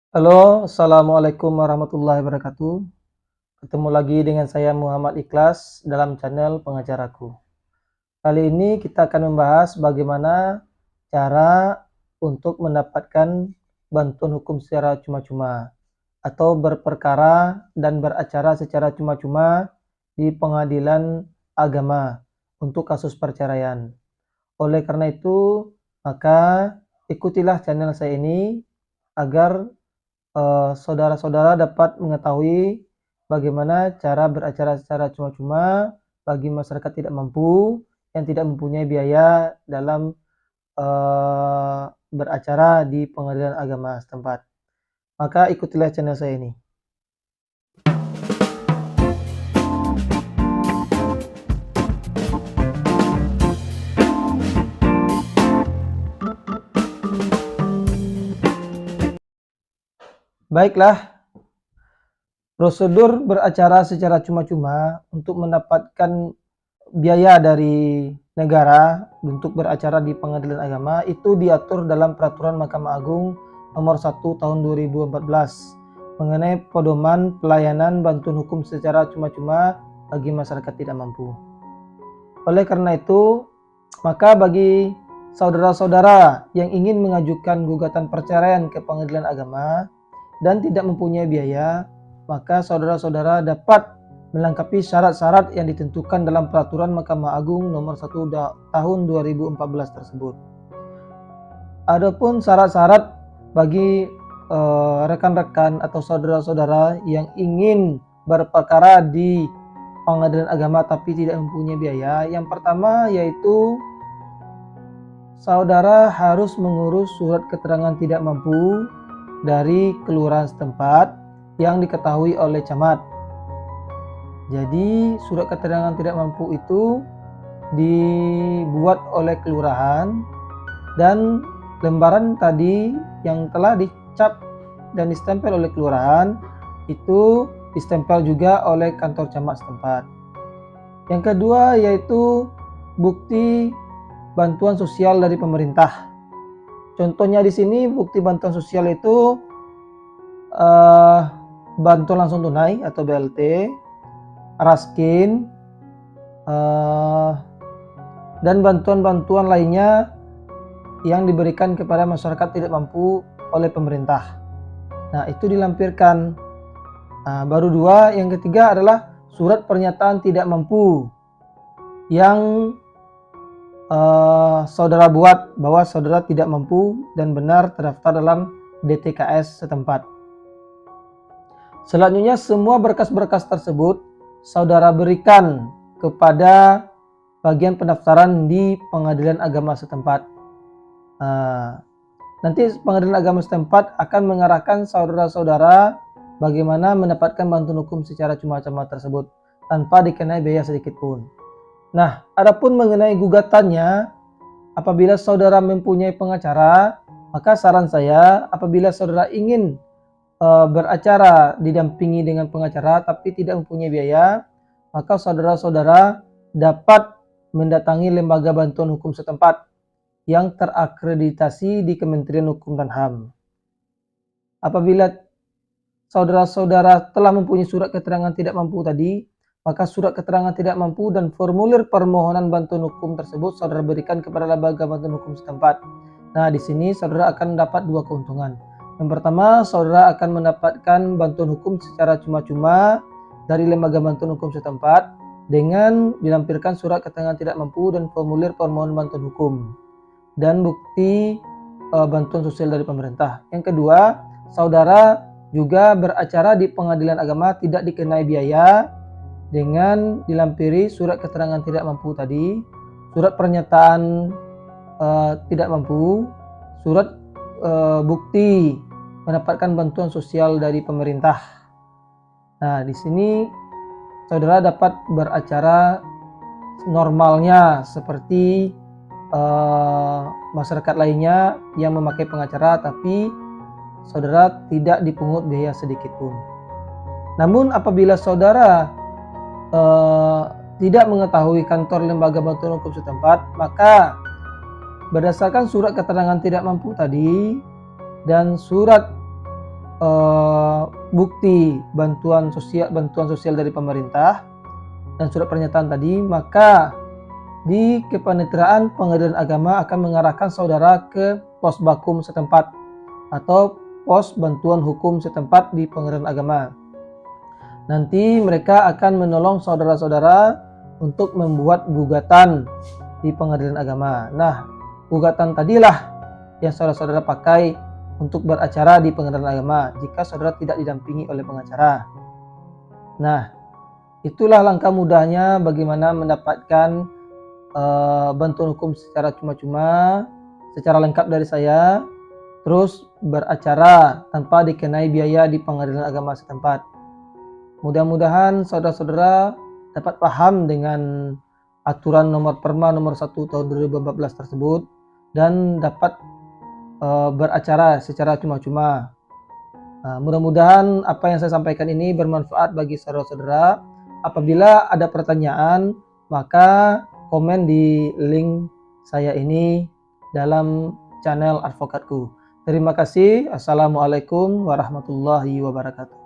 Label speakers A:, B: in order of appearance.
A: Halo, Assalamualaikum warahmatullahi wabarakatuh. Ketemu lagi dengan saya Muhammad Ikhlas dalam channel Pengajaraku. Kali ini kita akan membahas bagaimana cara untuk mendapatkan bantuan hukum secara cuma-cuma atau berperkara dan beracara secara cuma-cuma di pengadilan agama untuk kasus perceraian. Oleh karena itu, maka ikutilah channel saya ini agar saudara-saudara dapat mengetahui bagaimana cara beracara secara cuma-cuma bagi masyarakat tidak mampu yang tidak mempunyai biaya dalam beracara di pengadilan agama setempat. Maka ikutilah channel saya ini. Baiklah, prosedur beracara secara cuma-cuma untuk mendapatkan biaya dari negara untuk beracara di pengadilan agama itu diatur dalam Peraturan Mahkamah Agung Nomor 1 Tahun 2014 mengenai pedoman pelayanan bantuan hukum secara cuma-cuma bagi masyarakat tidak mampu. Oleh karena itu, maka bagi saudara-saudara yang ingin mengajukan gugatan perceraian ke pengadilan agama dan tidak mempunyai biaya, maka saudara-saudara dapat melengkapi syarat-syarat yang ditentukan dalam Peraturan Mahkamah Agung Nomor 1 Tahun 2014 tersebut. Adapun syarat-syarat bagi rekan-rekan atau saudara-saudara yang ingin berperkara di pengadilan agama tapi tidak mempunyai biaya, yang pertama yaitu saudara harus mengurus surat keterangan tidak mampu dari kelurahan setempat yang diketahui oleh camat. Jadi surat keterangan tidak mampu itu dibuat oleh kelurahan dan lembaran tadi yang telah dicap dan distempel oleh kelurahan itu distempel juga oleh kantor camat setempat. Yang kedua yaitu bukti bantuan sosial dari pemerintah. Contohnya di sini bukti bantuan sosial itu bantuan langsung tunai atau BLT, raskin, dan bantuan-bantuan lainnya yang diberikan kepada masyarakat tidak mampu oleh pemerintah. Nah, itu dilampirkan. Nah, baru dua, yang ketiga adalah surat pernyataan tidak mampu yang saudara buat bahwa saudara tidak mampu dan benar terdaftar dalam DTKS setempat. Selanjutnya semua berkas-berkas tersebut saudara berikan kepada bagian pendaftaran di pengadilan agama setempat. Nanti pengadilan agama setempat akan mengarahkan saudara-saudara bagaimana mendapatkan bantuan hukum secara cuma-cuma tersebut tanpa dikenai biaya sedikit pun. Nah, adapun mengenai gugatannya, apabila saudara mempunyai pengacara, maka saran saya apabila saudara ingin beracara didampingi dengan pengacara tapi tidak mempunyai biaya, maka saudara-saudara dapat mendatangi lembaga bantuan hukum setempat yang terakreditasi di Kementerian Hukum dan HAM. Apabila saudara-saudara telah mempunyai surat keterangan tidak mampu tadi, maka surat keterangan tidak mampu dan formulir permohonan bantuan hukum tersebut saudara berikan kepada lembaga bantuan hukum setempat. Nah, di sini saudara akan dapat dua keuntungan. Yang pertama, saudara akan mendapatkan bantuan hukum secara cuma-cuma dari lembaga bantuan hukum setempat dengan dilampirkan surat keterangan tidak mampu dan formulir permohonan bantuan hukum dan bukti bantuan sosial dari pemerintah. Yang kedua, saudara juga beracara di pengadilan agama tidak dikenai biaya dengan dilampiri surat keterangan tidak mampu tadi, surat pernyataan tidak mampu, surat bukti mendapatkan bantuan sosial dari pemerintah. Nah, di sini saudara dapat beracara normalnya seperti masyarakat lainnya yang memakai pengacara, tapi saudara tidak dipungut biaya sedikit pun. Namun apabila saudara tidak mengetahui kantor lembaga bantuan hukum setempat, maka berdasarkan surat keterangan tidak mampu tadi dan surat bukti bantuan sosial dari pemerintah dan surat pernyataan tadi, maka di kepaniteraan pengadilan agama akan mengarahkan saudara ke pos bakum setempat atau pos bantuan hukum setempat di pengadilan agama. Nanti mereka akan menolong saudara-saudara untuk membuat gugatan di pengadilan agama. Nah, gugatan tadilah yang saudara-saudara pakai untuk beracara di pengadilan agama jika saudara tidak didampingi oleh pengacara. Nah, itulah langkah mudahnya bagaimana mendapatkan bantuan hukum secara cuma-cuma, secara lengkap dari saya, terus beracara tanpa dikenai biaya di pengadilan agama setempat. Mudah-mudahan saudara-saudara dapat paham dengan aturan nomor Perma nomor 1 tahun 2014 tersebut dan dapat beracara secara cuma-cuma. Mudah-mudahan apa yang saya sampaikan ini bermanfaat bagi saudara-saudara. Apabila ada pertanyaan, maka komen di link saya ini dalam channel advokatku. Terima kasih. Assalamualaikum warahmatullahi wabarakatuh.